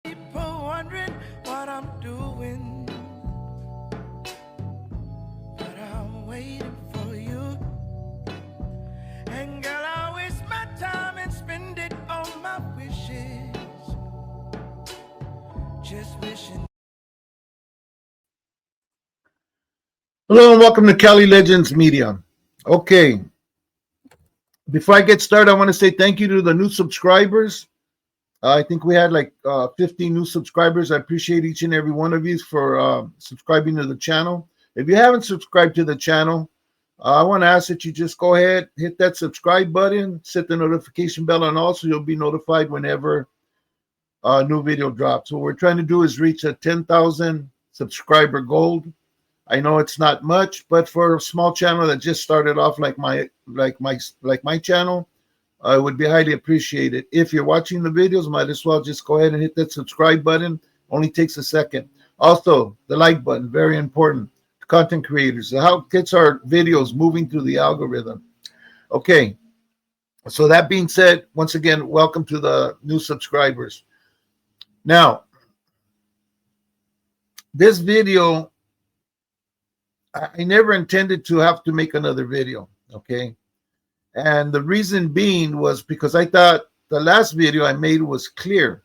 People wondering what I'm doing, but I'm waiting for you. And girl, I waste my time and spend it on my wishes, just wishing. Hello and welcome to Cali Legends Media. Okay, before I get started, I want to say thank you to the new subscribers. I think we had like 15 new subscribers. I appreciate each and every one of you for subscribing to the channel. If you haven't subscribed to the channel, I want to ask that you just go ahead, hit that subscribe button, set the notification bell on all so you'll be notified whenever a new video drops. What we're trying to do is reach a 10,000 subscriber goal. I know it's not much, but for a small channel that just started off like my channel, it would be highly appreciated. If you're watching the videos, might as well just go ahead and hit that subscribe button. Only takes a second. Also, the like button, very important. Content creators, how it gets our videos moving through the algorithm. Okay, so that being said, once again, welcome to the new subscribers. Now, this video, I never intended to have to make another video, okay? And the reason being was because I thought the last video I made was clear.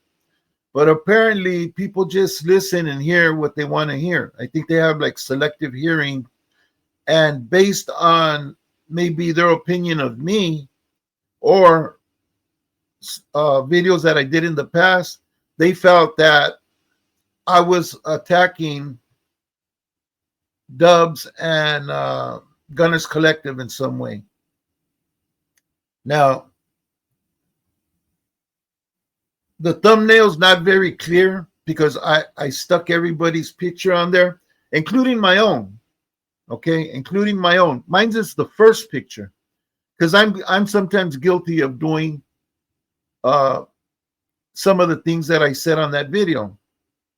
But apparently people just listen and hear what they want to hear. I think they have like selective hearing. And based on maybe their opinion of me or videos that I did in the past, they felt that I was attacking Dubs and Gunners Collective in some way. Now, the thumbnail's not very clear because I stuck everybody's picture on there, including my own. Okay, including my own. Mine's is the first picture because I'm sometimes guilty of doing some of the things that I said on that video,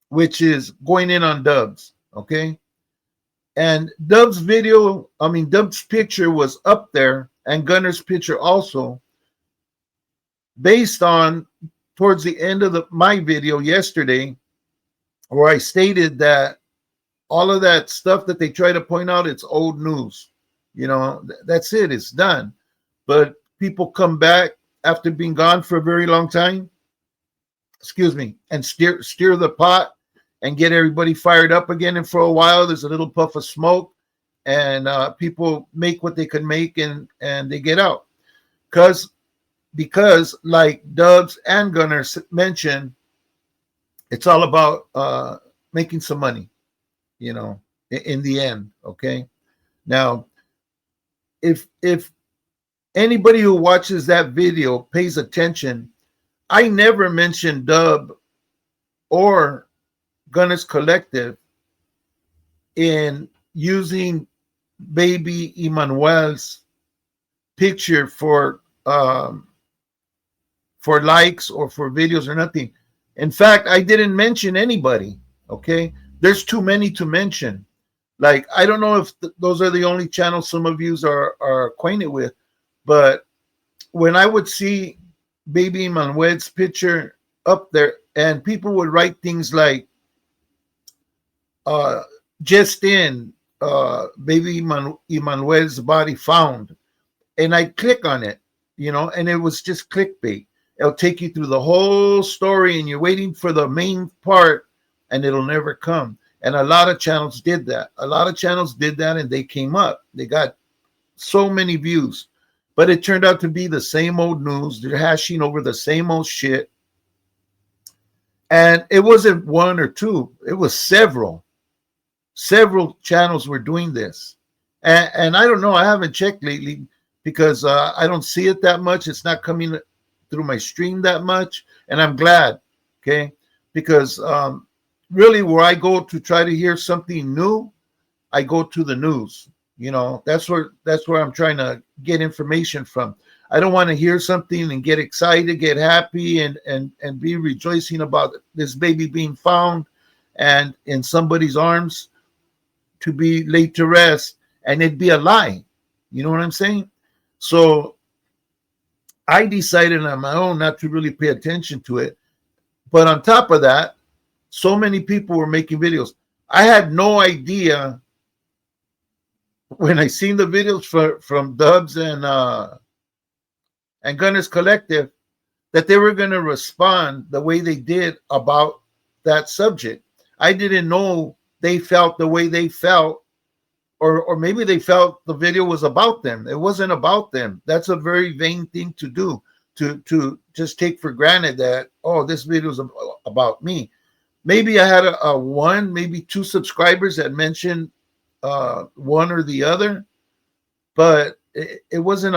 which is going in on Dubs. Okay, and Dub's picture was up there, and Gunner's picture also, based on towards the end of my video yesterday, where I stated that all of that stuff that they try to point out, it's old news. You know, that's it, it's done. But people come back after being gone for a very long time, and steer the pot and get everybody fired up again. And for a while, there's a little puff of smoke, and people make what they can make, and they get out. Because like Dubs and Gunner mentioned, it's all about making some money, you know, in the end. Okay. Now, if anybody who watches that video pays attention, I never mentioned Dub or Gunners Collective in using baby Emmanuel's picture for likes or for videos or nothing. In fact, I didn't mention anybody. Okay, there's too many to mention. Like, I don't know if those are the only channels some of you are acquainted with, but when I would see baby Manuel's picture up there, and people would write things like just in baby Emmanuel's body found, and I click on it, you know, and it was just clickbait. It'll take you through the whole story, and you're waiting for the main part, and it'll never come. And a lot of channels did that. And they came up. They got so many views, but it turned out to be the same old news. They're hashing over the same old shit. And it wasn't one or two. It was several channels were doing this. And I don't know. I haven't checked lately because I don't see it that much. It's not coming through my stream that much. And I'm glad, okay? Because really where I go to try to hear something new, I go to the news. You know, that's where I'm trying to get information from. I don't want to hear something and get excited, get happy, and be rejoicing about this baby being found and in somebody's arms to be laid to rest, and it'd be a lie. You know what I'm saying? So I decided on my own not to really pay attention to it. But on top of that, so many people were making videos. I had no idea when I seen the videos from Dubs and Gunners Collective that they were going to respond the way they did about that subject. I didn't know they felt the way they felt, or maybe they felt the video was about them. It wasn't about them. That's a very vain thing to do, to just take for granted that, oh, this video is about me. Maybe I had a one, maybe two subscribers that mentioned one or the other, but it wasn't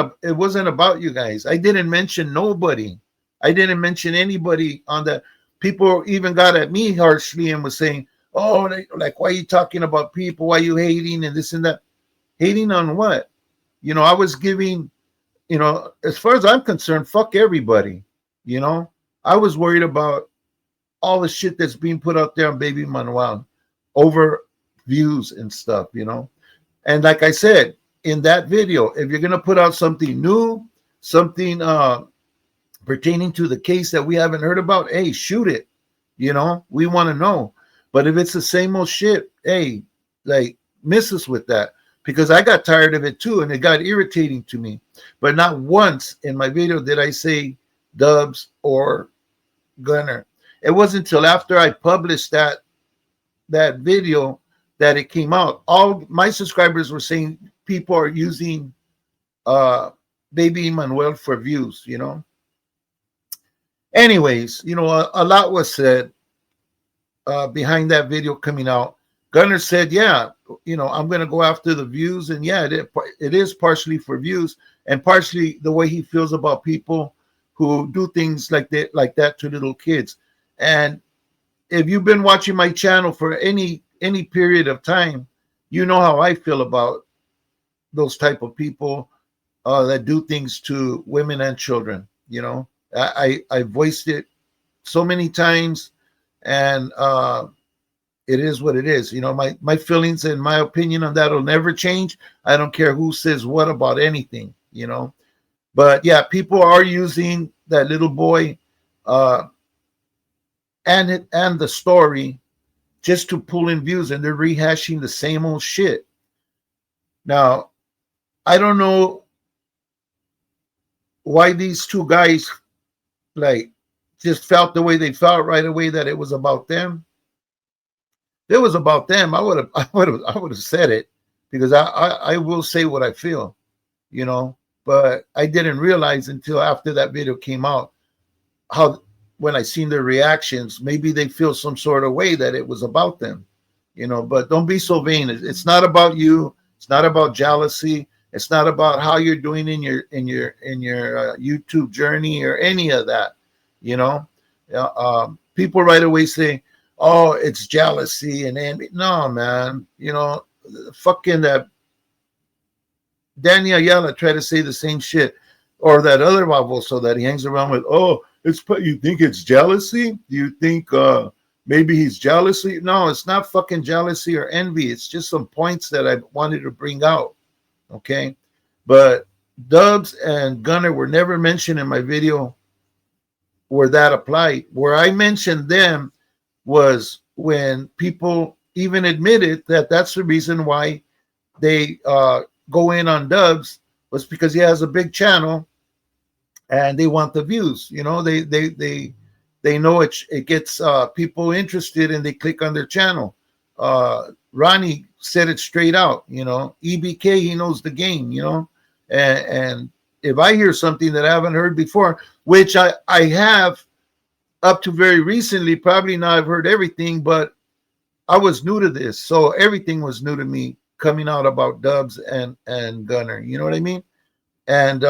about you guys. I didn't mention nobody. I didn't mention anybody on that. People even got at me harshly and was saying, "Oh, like why are you talking about people? Why are you hating and this and that?" Hating on what? I was giving. As far as I'm concerned, fuck everybody. I was worried about all the shit that's being put out there on Baby Manuel over views and stuff. And like I said in that video, if you're gonna put out something new, something pertaining to the case that we haven't heard about, hey, shoot it. We want to know. But if it's the same old shit, hey, like, miss us with that, because I got tired of it too, and it got irritating to me. But not once in my video did I say Dubs or Gunner. It wasn't until after I published that video that it came out. All my subscribers were saying people are using Baby Manuel for views. Anyways, a lot was said behind that video coming out. Gunner said, yeah, I'm going to go after the views. And yeah, it is partially for views and partially the way he feels about people who do things like that to little kids. And if you've been watching my channel for any period of time, you know how I feel about those type of people that do things to women and children. I voiced it so many times, and it is what it is. My feelings and my opinion on that will never change. I don't care who says what about anything. But yeah, people are using that little boy and the story just to pull in views, and they're rehashing the same old shit. Now, I don't know why these two guys like just felt the way they felt right away that it was about them. If it was about them, I would have said it, because I will say what I feel, but I didn't realize until after that video came out how, when I seen their reactions, maybe they feel some sort of way that it was about them, but don't be so vain. It's not about you. It's not about jealousy. It's not about how you're doing in your YouTube journey or any of that. People right away say, "Oh, it's jealousy and envy." No, man. Fucking that Danny Ayala tried to say the same shit, or that other baboso that he hangs around with. Oh, you think it's jealousy? Do you think maybe he's jealousy? No, it's not fucking jealousy or envy. It's just some points that I wanted to bring out. Okay, but Dubs and Gunner were never mentioned in my video where that applied. Where I mentioned them was when people even admitted that that's the reason why they go in on Dubs, was because he has a big channel and they want the views. They know it gets people interested, and they click on their channel. Ronnie said it straight out. EBK, he knows the game. And if I hear something that I haven't heard before, which I have up to very recently, probably now I've heard everything, but I was new to this, so everything was new to me coming out about Dubs and Gunner. You know what I mean? And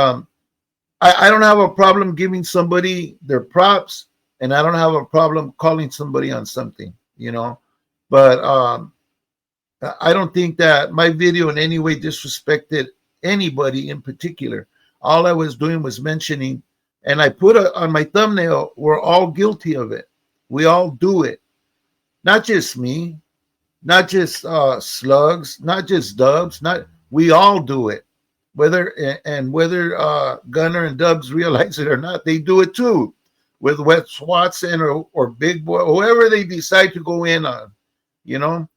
I don't have a problem giving somebody their props, and I don't have a problem calling somebody on something. But I don't think that my video in any way disrespected anybody in particular. All I was doing was mentioning, and I put on my thumbnail, we're all guilty of it. We all do it. Not just me, not just Slugs, not just Dubs, we all do it. Whether Gunner and Dubs realize it or not, they do it too. with Wes Watson or Big Boy, whoever they decide to go in on, you know.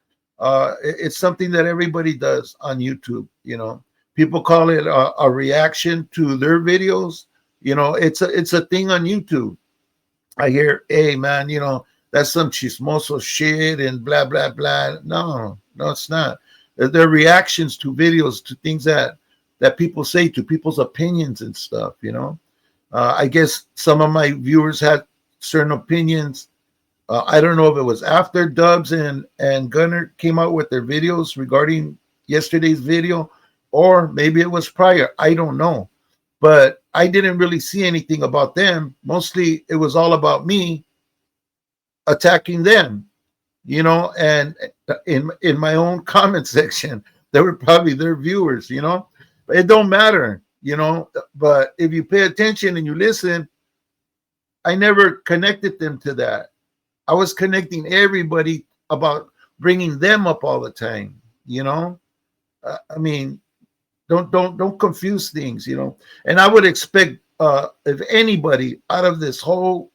It's something that everybody does on YouTube, you know. People call it a reaction to their videos. You know, it's a thing on YouTube. I hear, hey man, you know, that's some chismoso shit and blah blah blah. No, no, it's not. They're reactions to videos, to things that people say, to people's opinions and stuff, you know. I guess some of my viewers had certain opinions. I don't know if it was after Dubs and Gunner came out with their videos regarding yesterday's video, or maybe it was prior. I don't know. But I didn't really see anything about them. Mostly it was all about me attacking them, you know, and in my own comment section, they were probably their viewers, you know. But it don't matter, you know. But if you pay attention and you listen, I never connected them to that. I was connecting everybody about bringing them up all the time, you know. I mean, don't confuse things, you know. And I would expect if anybody out of this whole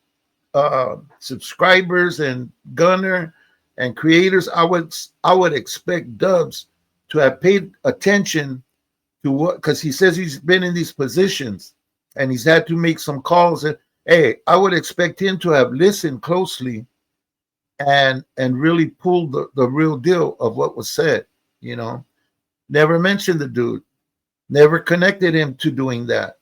subscribers and Gunner and creators, I would expect Dubs to have paid attention to what, because he says he's been in these positions and he's had to make some calls. And hey, I would expect him to have listened closely and really pulled the real deal of what was said, you know. Never mentioned the dude, never connected him to doing that.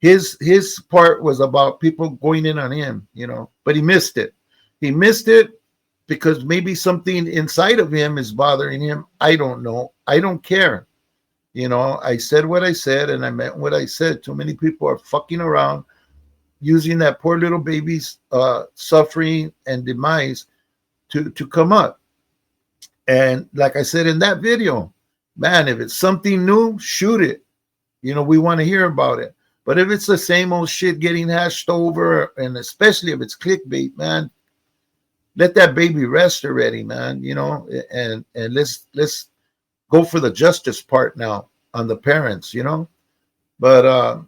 His part was about people going in on him, you know, but he missed it. He missed it because maybe something inside of him is bothering him. I don't know. I don't care. You know, I said what I said and I meant what I said. Too many people are fucking around using that poor little baby's suffering and demise to come up. And like I said in that video, man, if it's something new, shoot it. You know, we want to hear about it. But if it's the same old shit getting hashed over, and especially if it's clickbait, man, let that baby rest already, man. You know, and let's go for the justice part now on the parents, you know. But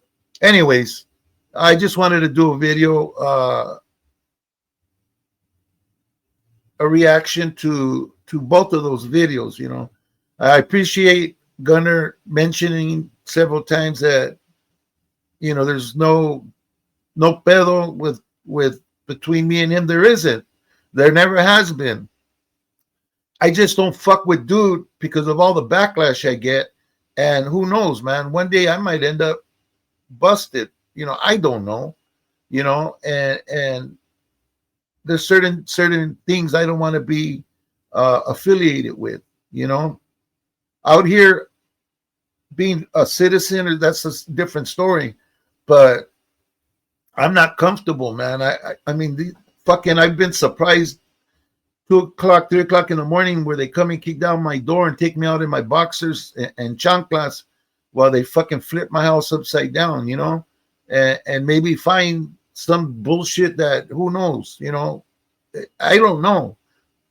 anyways, I just wanted to do a video, a reaction to both of those videos, you know. I appreciate Gunner mentioning several times that, you know, there's no pedo with between me and him. There isn't. There never has been. I just don't fuck with dude because of all the backlash I get. And who knows, man? One day I might end up busted. You know, I don't know. You know, and there's certain things I don't want to be affiliated with. You know, out here being a citizen, that's a different story. But I'm not comfortable, man. I mean, I've been surprised 2 o'clock, 3 o'clock in the morning where they come and kick down my door and take me out in my boxers and chanclas while they fucking flip my house upside down, you know, and maybe find some bullshit that who knows, you know, I don't know.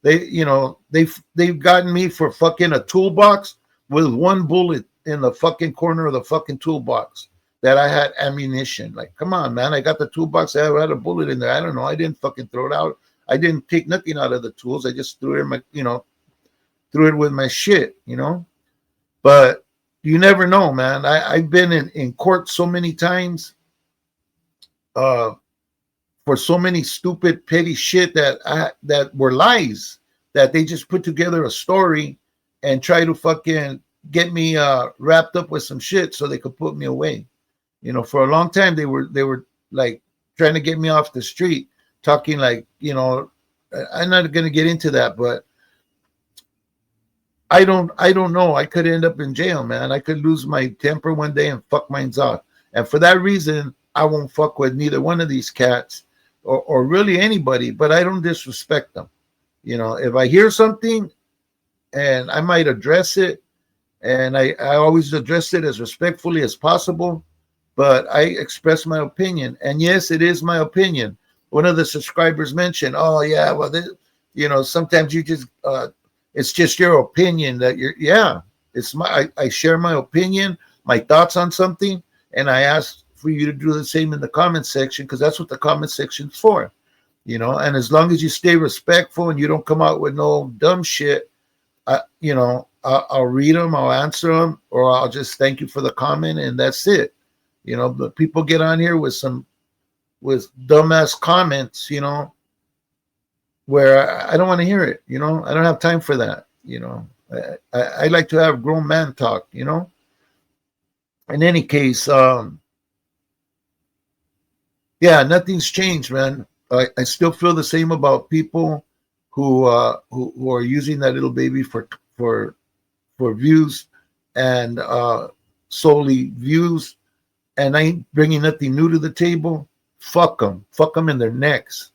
You know, they've gotten me for fucking a toolbox with one bullet in the fucking corner of the fucking toolbox that I had ammunition. Like, come on, man. I got the toolbox. I had a bullet in there. I don't know. I didn't fucking throw it out. I didn't take nothing out of the tools. I just threw it in my, you know, threw it with my shit, you know. But you never know, man. I've been in court so many times for so many stupid, petty shit that were lies, that they just put together a story and try to fucking get me wrapped up with some shit so they could put me away. You know, for a long time they were like trying to get me off the street, talking like, you know, I'm not gonna get into that, but I don't know. I could end up in jail, man. I could lose my temper one day and fuck mine's off. And for that reason, I won't fuck with neither one of these cats or really anybody, but I don't disrespect them. You know, if I hear something and I might address it, and I always address it as respectfully as possible, but I express my opinion. And yes, it is my opinion. One of the subscribers mentioned, oh yeah, well, you know, sometimes you just, it's just your opinion that yeah, it's I share my opinion, my thoughts on something, and I ask for you to do the same in the comment section, because that's what the comment section's for, and as long as you stay respectful and you don't come out with no dumb shit, I'll read them, I'll answer them, or I'll just thank you for the comment, and that's it. But people get on here with dumbass comments, where I don't want to hear it. I don't have time for that. I like to have grown man talk. In any case, yeah, nothing's changed, man. I still feel the same about people who are using that little baby for views, and solely views, and I ain't bringing nothing new to the table. Fuck them in their necks,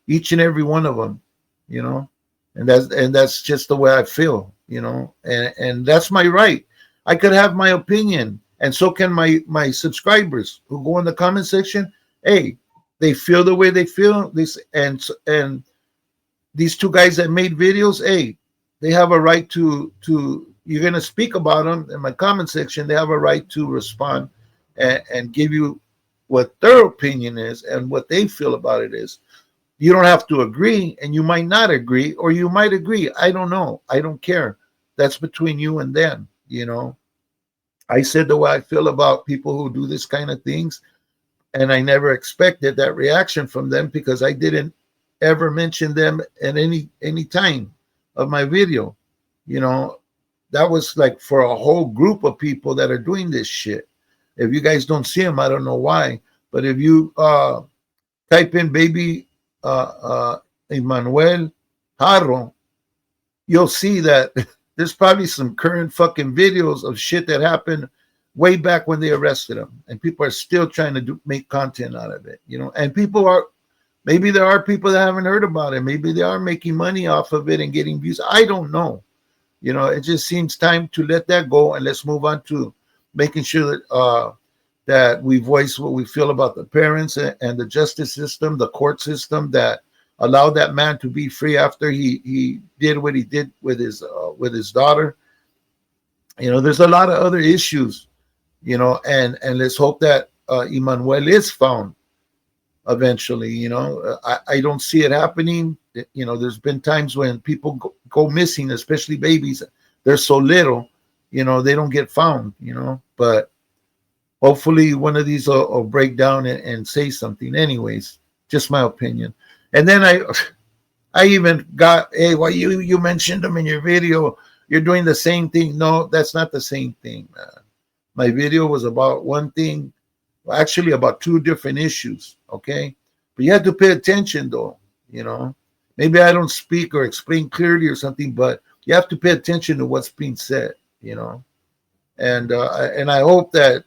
each and every one of them, and that's just the way I feel, and that's my right. I could have my opinion, and so can my subscribers who go in the comment section. Hey, they feel the way they feel. And these two guys that made videos, hey, they have a right to you're going to speak about them in my comment section. They have a right to respond and give you what their opinion is and what they feel about it is. You don't have to agree, and you might not agree, or you might agree. I don't know. I don't care. That's between you and them. I said the way I feel about people who do this kind of things, and I never expected that reaction from them, because I didn't ever mention them at any time of my video. That was like for a whole group of people that are doing this shit. If you guys don't see them, I don't know why, but if you type in baby Emmanuel Jarro, you'll see that there's probably some current fucking videos of shit that happened way back when they arrested him, and people are still trying to make content out of it, and maybe there are people that haven't heard about it. Maybe they are making money off of it and getting views. I don't know. It just seems time to let that go, and let's move on to making sure that we voice what we feel about the parents and the justice system, the court system that allowed that man to be free after he did what he did with his daughter. There's a lot of other issues, and let's hope that Emmanuel is found eventually. I don't see it happening. There's been times when people go missing, especially babies. They're so little, they don't get found, but hopefully one of these will break down and say something. Anyways, just my opinion. And then I even got, hey, well, you mentioned them in your video. You're doing the same thing. No, that's not the same thing, man. My video was about one thing, actually about two different issues, okay? But you have to pay attention, though, Maybe I don't speak or explain clearly or something, but you have to pay attention to what's being said, And I hope that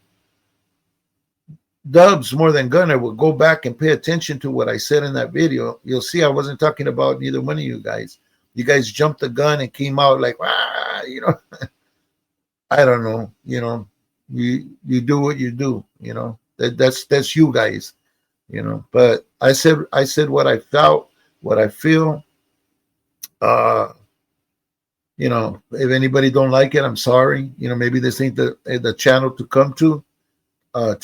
Dubs more than Gunner will go back and pay attention to what I said in that video. You'll see I wasn't talking about neither one of you guys. You guys jumped the gun and came out like, I don't know, you do what you do, that's you guys, But I said what I felt, what I feel. If anybody don't like it, I'm sorry. Maybe this ain't the channel to come to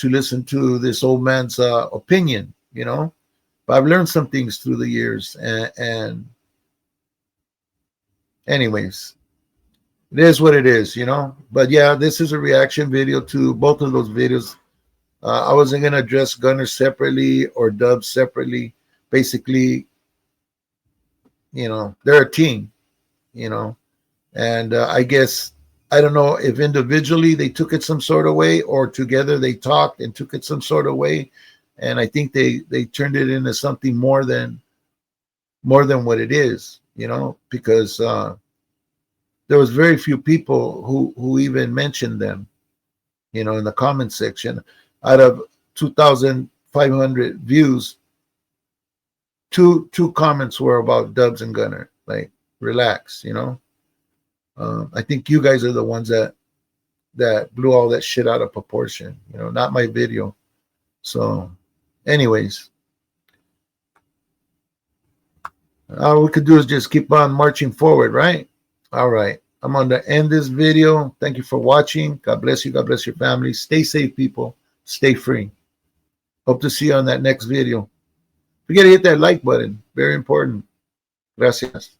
listen to this old man's opinion, But I've learned some things through the years, and anyways, it is what it is, But yeah, this is a reaction video to both of those videos. I wasn't gonna address Gunner separately or Dubs separately. Basically, they're a team, and I guess I don't know if individually they took it some sort of way, or together they talked and took it some sort of way, and I think they turned it into something more than what it is, because there was very few people who even mentioned them, in the comment section. Out of 2,500 views, two comments were about Dubs and Gunner. Like, relax, I think you guys are the ones that blew all that shit out of proportion, not my video. So anyways, all we could do is just keep on marching forward, right? All right, I'm going to end this video. Thank you for watching. God bless you. God bless your family. Stay safe, people. Stay free. Hope to see you on that next video. Forget to hit that like button. Very important. Gracias.